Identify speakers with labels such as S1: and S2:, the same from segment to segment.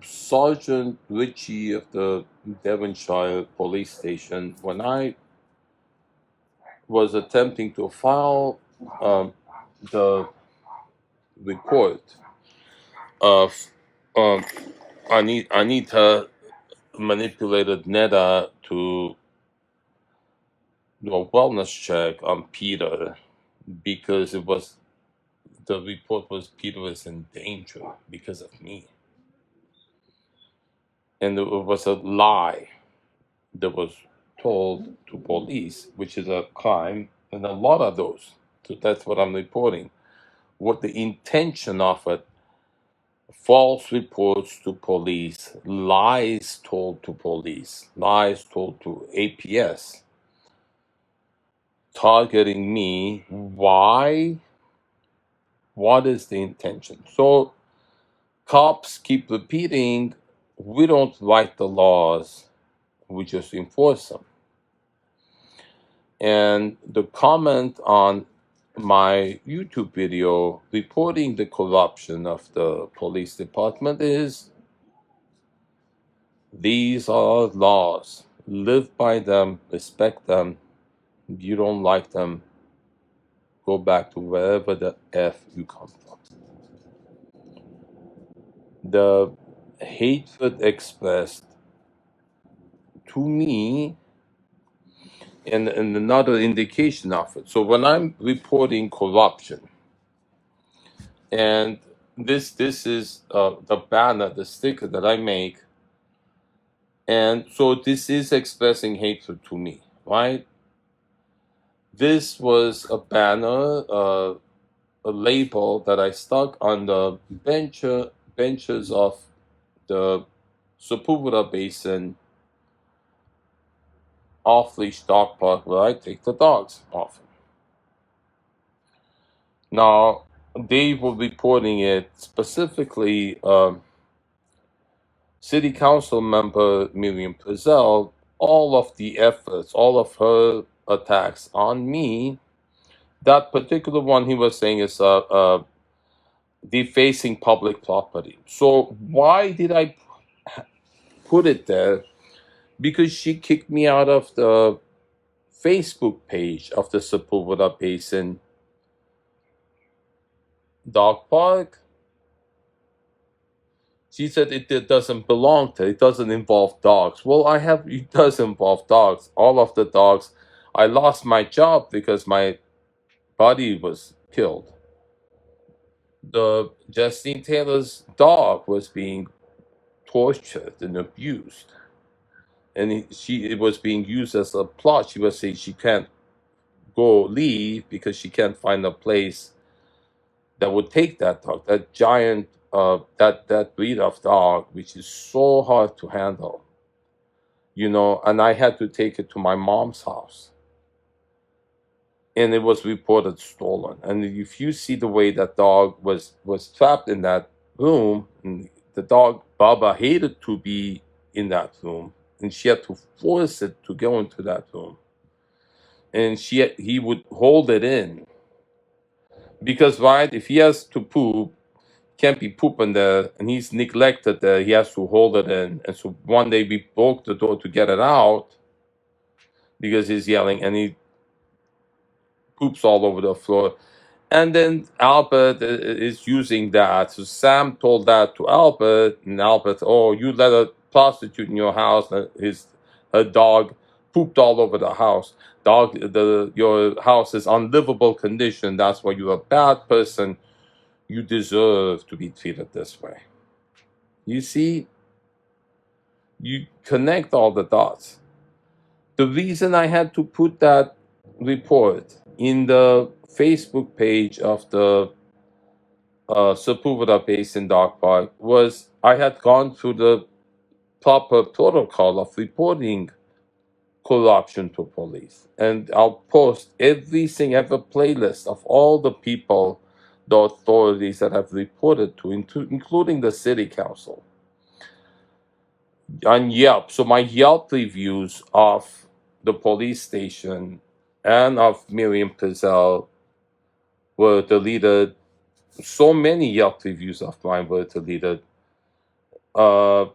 S1: Sergeant Ritchie of the Devonshire Police Station, when I was attempting to file the report of Anita manipulated Neda to do a wellness check on Peter because the report was Peter was in danger because of me. And it was a lie that was told to police, which is a crime, and a lot of those. So that's what I'm reporting. What the intention of it: false reports to police, lies told to police, lies told to APS, targeting me. Why? What is the intention? So cops keep repeating, we don't write the laws, we just enforce them. And the comment on my YouTube video reporting the corruption of the police department is, these are laws. Live by them, respect them. If you don't like them, go back to wherever the F you come from. The hatred expressed to me, and another indication of it. So when I'm reporting corruption, and this is the banner, the sticker that I make, and so this is expressing hatred to me, right? This was a banner, a label that I stuck on the benches of the Sepulveda Basin off-leash dog park where I take the dogs often. Now, they were reporting it specifically. City Council member Miriam Prezell, all of the efforts, all of her attacks on me, that particular one he was saying is defacing public property. So why did I put it there? Because she kicked me out of the Facebook page of the Sepulveda Basin Dog Park. She said it doesn't belong to, it doesn't involve dogs. Well, it does involve dogs. All of the dogs. I lost my job because my buddy was killed. The Justine Taylor's dog was being tortured and abused. And it was being used as a plot. She was saying she can't leave because she can't find a place that would take that dog, that giant, that breed of dog, which is so hard to handle, and I had to take it to my mom's house. And it was reported stolen. And if you see the way that dog was trapped in that room, and the dog, Baba, hated to be in that room, and she had to force it to go into that room. And he would hold it in. Because, right, if he has to poop, can't be pooping there, and he's neglected there, he has to hold it in. And so one day we broke the door to get it out because he's yelling, and he poops all over the floor. And then Albert is using that. So Sam told that to Albert, and Albert, oh, you let a prostitute in your house, and her dog pooped all over the house. Your house is unlivable condition. That's why you're a bad person. You deserve to be treated this way. You see, you connect all the dots. The reason I had to put that report in the Facebook page of the Sepulveda Basin Dog Park was I had gone through the proper protocol of reporting corruption to police. And I'll post every playlist of all the people, the authorities that have reported to, including the city council. On Yelp. So my Yelp reviews of the police station and of Miriam Prezell were deleted so many Yelp reviews of mine were deleted. Uh,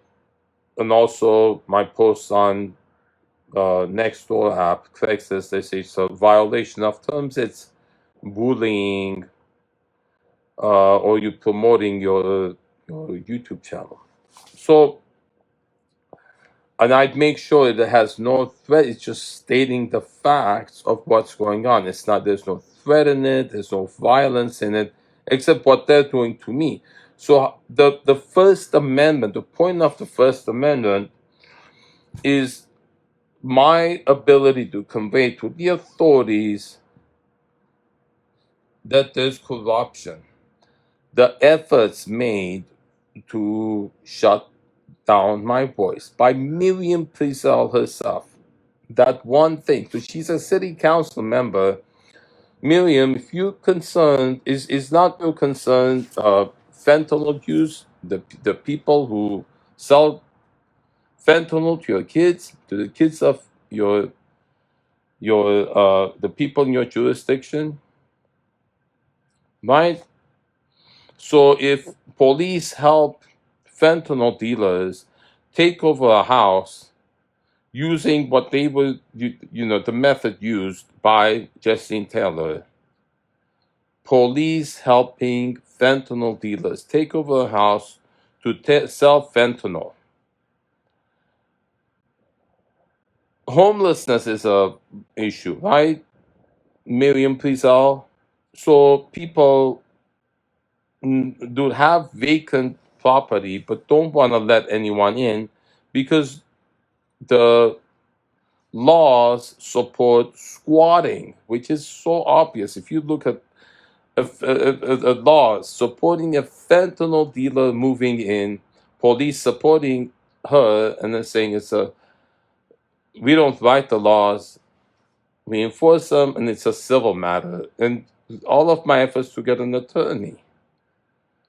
S1: and also my posts on Nextdoor app, Craigslist, they say it's a violation of terms. It's bullying, or you promoting your YouTube channel. So, and I'd make sure that it has no threat. It's just stating the facts of what's going on. It's not, there's no threat in it, there's no violence in it, except what they're doing to me. So the First Amendment, the point of the First Amendment is my ability to convey to the authorities that there's corruption. The efforts made to shut down my voice by Miriam Priesel herself. That one thing. So she's a city council member. Miriam, if you're concerned, is not your concern fentanyl use, the people who sell fentanyl to your kids, to the kids of your the people in your jurisdiction, right? So if police help fentanyl dealers take over a house using what they were, the method used by Justine Taylor, police helping fentanyl dealers take over a house to sell fentanyl. Homelessness is a issue, right? Miriam Priesel. So people do have vacant property but don't want to let anyone in because the laws support squatting, which is so obvious. If you look at a law supporting a fentanyl dealer moving in, police supporting her, and then saying we don't write the laws, we enforce them, and it's a civil matter. And all of my efforts to get an attorney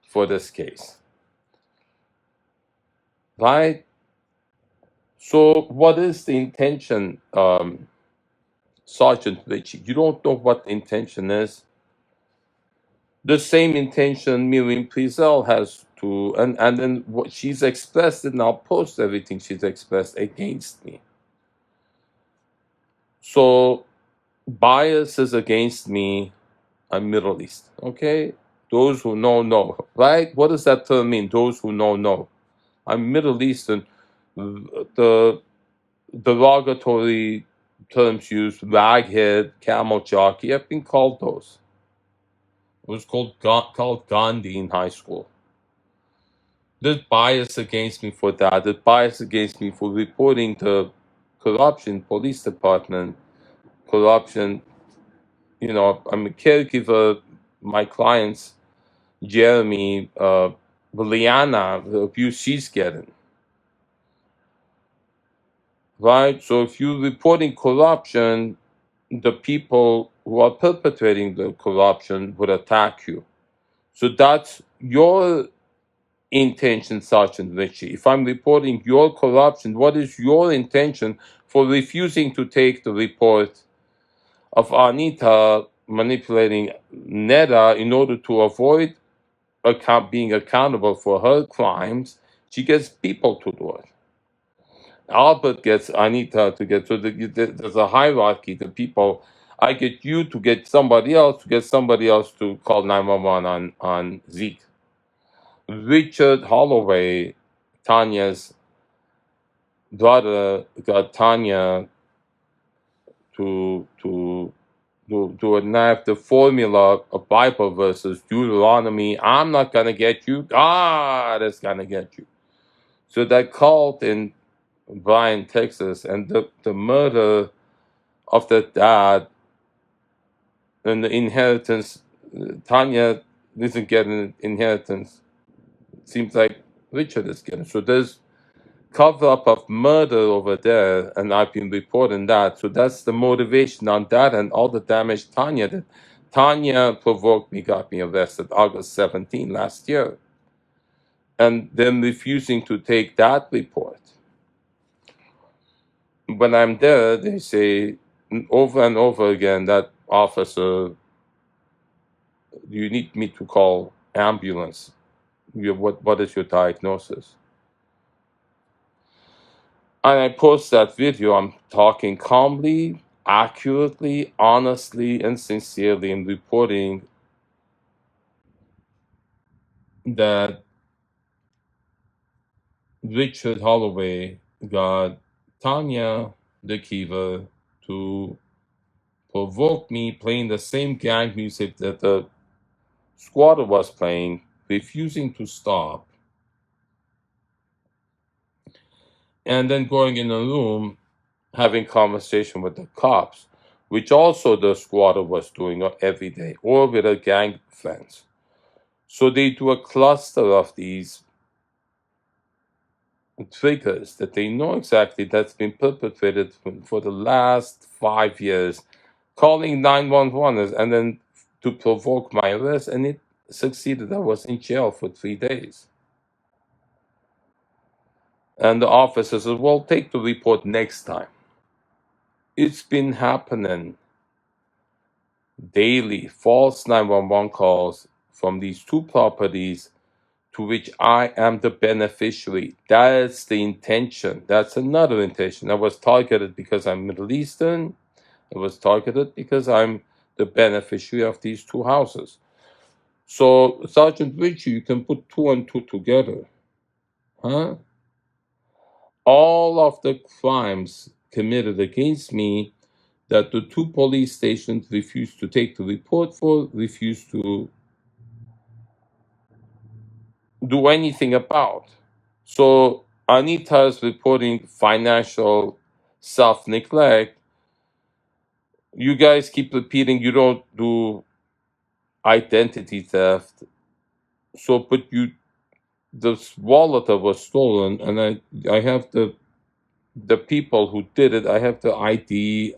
S1: for this case, right? So, what is the intention, Sergeant Richie? You don't know what the intention is. The same intention Miriam Priesel has to, and then what she's expressed, and I'll post everything she's expressed against me. So, bias is against me. I'm Middle East, okay? Those who know, right? What does that term mean? Those who know. I'm Middle Eastern. The derogatory terms used, raghead, camel jockey, I've been called those. It was called Gandhi in high school. There's bias against me for that. There's bias against me for reporting the corruption, police department, corruption. I'm a caregiver. My clients, Jeremy, Liana, the abuse she's getting. Right? So if you're reporting corruption, the people who are perpetrating the corruption would attack you. So that's your intention, Sergeant Richie. If I'm reporting your corruption, what is your intention for refusing to take the report of Anita manipulating Neda in order to avoid being accountable for her crimes? She gets people to do it. Albert gets Anita to get, so there's a hierarchy. The people, I get you to get somebody else to call 911 on Zeke. Richard Holloway, Tanya's brother, got Tanya to enact the formula of Bible verses, Deuteronomy. I'm not gonna get you. God is gonna get you. So that cult in Bryan, Texas, and the murder of the dad and the inheritance. Tanya isn't getting inheritance. Seems like Richard is getting. So there's cover up of murder over there, and I've been reporting that. So that's the motivation on that, and all the damage Tanya did. Tanya provoked me, got me arrested August 17 last year, and then refusing to take that report. When I'm there, they say over and over again, that officer, you need me to call ambulance. What is your diagnosis? And I post that video. I'm talking calmly, accurately, honestly, and sincerely, and reporting that Richard Holloway got Tanya the Kiva to provoke me playing the same gang music that the squatter was playing, refusing to stop, and then going in a room having conversation with the cops, which also the squatter was doing every day, or with a gang friends. So they do a cluster of these triggers that they know exactly that's been perpetrated for the last 5 years, calling 911 and then to provoke my arrest, and it succeeded. I was in jail for 3 days. And the officer says, well, take the report next time. It's been happening daily, false 911 calls from these two properties to which I am the beneficiary. That's the intention. That's another intention. I was targeted because I'm Middle Eastern. I was targeted because I'm the beneficiary of these two houses. So, Sergeant Richie, you can put two and two together. Huh? All of the crimes committed against me that the two police stations refused to take the report for, refused to do anything about. So Anita is reporting financial self-neglect. You guys keep repeating you don't do identity theft. So, but the wallet that was stolen, and I have the people who did it. I have the ID.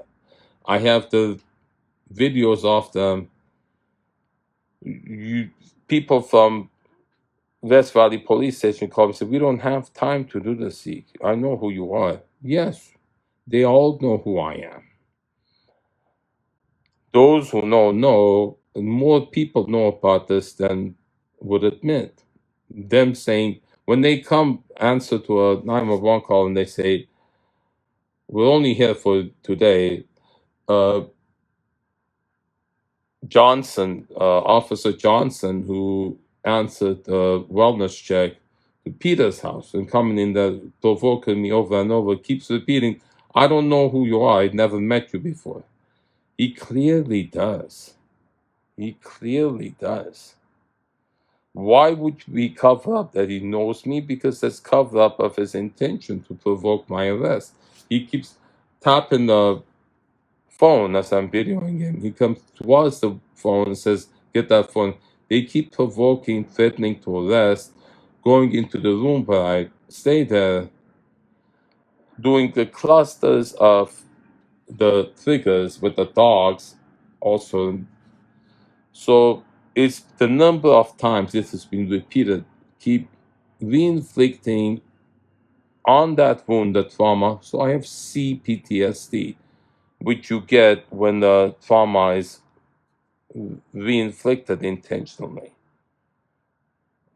S1: I have the videos of them. You people from West Valley Police Station called me and said, we don't have time to do this, Zeke. I know who you are. Yes, they all know who I am. Those who know, and more people know about this than would admit. Them saying, when they come answer to a 911 call and they say, we're only here for today, uh, Officer Johnson, who answered the wellness check to Peter's house and coming in there, provoking me over and over, keeps repeating, I don't know who you are. I've never met you before. He clearly does. He clearly does. Why would we cover up that he knows me? Because that's cover up of his intention to provoke my arrest. He keeps tapping the phone as I'm videoing him. He comes towards the phone and says, get that phone. They keep provoking, threatening to arrest, going into the room where I stay there, doing the clusters of the triggers with the dogs also. So it's the number of times this has been repeated, keep re-inflicting on that wound, the trauma. So I have CPTSD, which you get when the trauma is re-inflicted intentionally.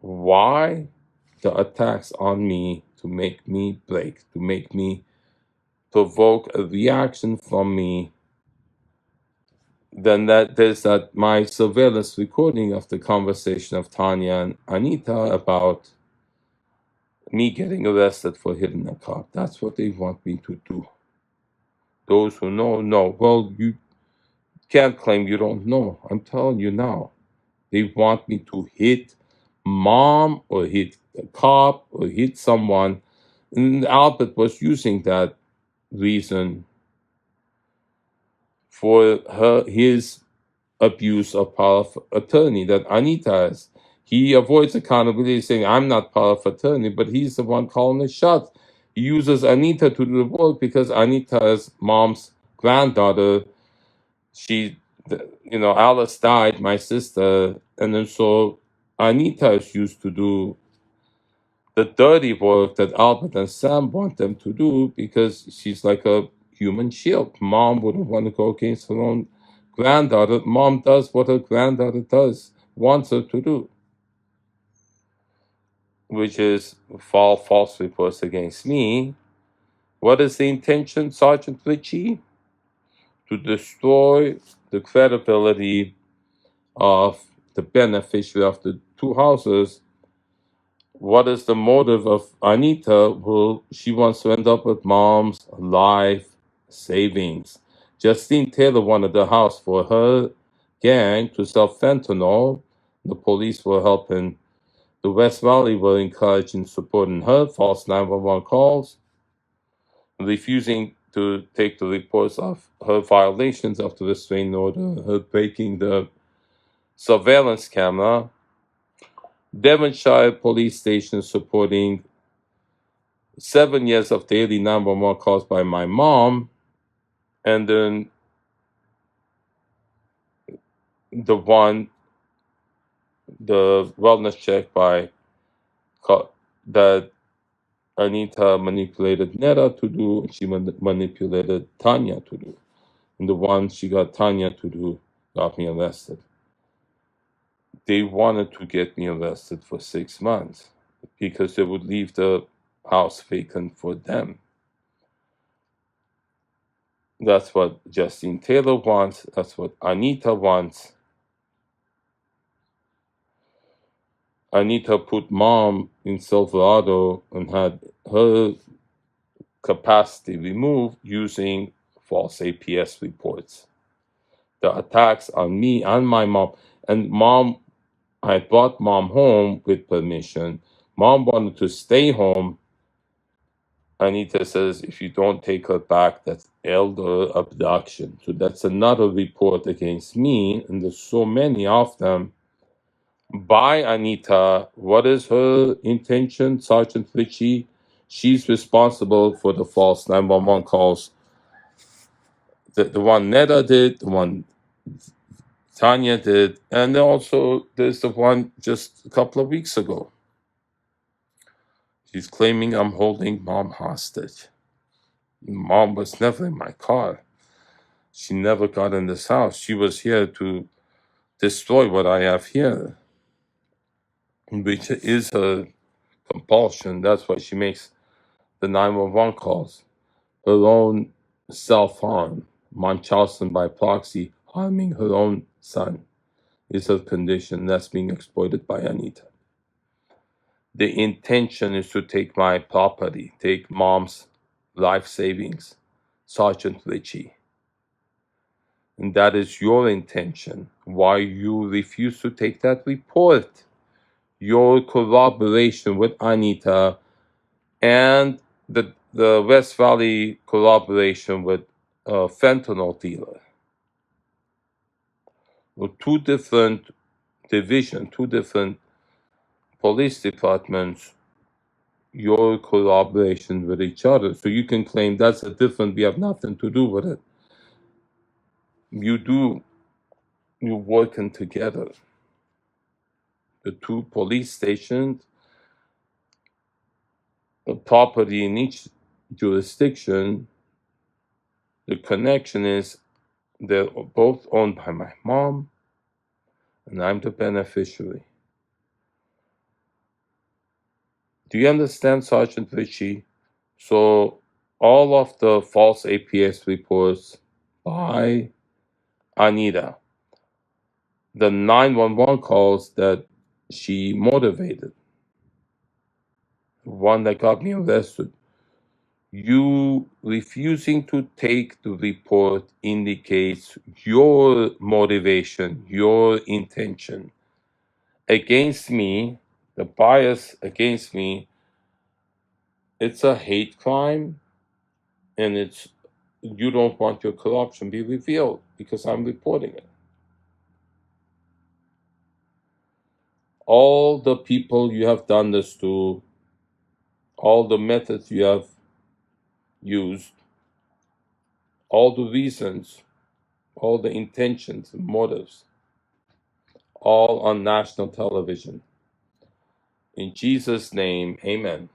S1: Why? The attacks on me to make me break, to make me provoke a reaction from me. Then there's that my surveillance recording of the conversation of Tanya and Anita about me getting arrested for hitting a cop. That's what they want me to do. Those who know. Well, you can't claim you don't know. I'm telling you now. They want me to hit mom or hit a cop or hit someone. And Albert was using that reason for his abuse of power of attorney that Anita has. He avoids accountability, saying, I'm not power of attorney, but he's the one calling the shots. He uses Anita to do the work because Anita's mom's granddaughter, Alice died, my sister, and then so Anita is used to do the dirty work that Albert and Sam want them to do because she's like a human shield. Mom wouldn't want to go against her own granddaughter. Mom does what her granddaughter wants her to do. which is file false reports against me. What is the intention, Sergeant Ritchie? To destroy the credibility of the beneficiary of the two houses. What is the motive of Anita? Well, she wants to end up with mom's life savings. Justine Taylor wanted the house for her gang to sell fentanyl. The police were helping. The West Valley were encouraging, supporting her false 911 calls, refusing to take the reports of her violations of the restraining order, her breaking the surveillance camera. Devonshire police station supporting 7 years of daily 911 calls by my mom, and then the wellness check that Anita manipulated Netta to do, and she manipulated Tanya to do. And the one she got Tanya to do got me arrested. They wanted to get me arrested for 6 months because they would leave the house vacant for them. That's what Justine Taylor wants. That's what Anita wants. Anita put mom in Silverado and had her capacity removed using false APS reports. The attacks on me and my mom. And mom, I brought mom home with permission. Mom wanted to stay home. Anita says, if you don't take her back, that's elder abduction. So that's another report against me, and there's so many of them. By Anita, what is her intention, Sergeant Ritchie? She's responsible for the false 911 calls. The one Netta did, the one Tanya did, and also there's the one just a couple of weeks ago. She's claiming I'm holding mom hostage. Mom was never in my car. She never got in this house. She was here to destroy what I have here, which is her compulsion. That's why she makes the 911 calls. Her own self-harm, Munchausen by proxy, harming her own son, is her condition that's being exploited by Anita. The intention is to take my property, take mom's life savings, Sergeant Ritchie. And that is your intention. Why you refuse to take that report? Your collaboration with Anita and the West Valley collaboration with a fentanyl dealer. Well, two different divisions, two different police departments, your collaboration with each other. So you can claim that's a different, we have nothing to do with it. You're working together. The two police stations, a property in each jurisdiction, the connection is they're both owned by my mom, and I'm the beneficiary. Do you understand, Sergeant Ritchie? So all of the false APS reports by Anita, the 911 calls that she motivated, the one that got me arrested, you refusing to take the report indicates your motivation, your intention against me, the bias against me. It's a hate crime, and you don't want your corruption be revealed because I'm reporting it. All the people you have done this to, all the methods you have used, all the reasons, all the intentions and motives, all on national television. In Jesus' name, amen.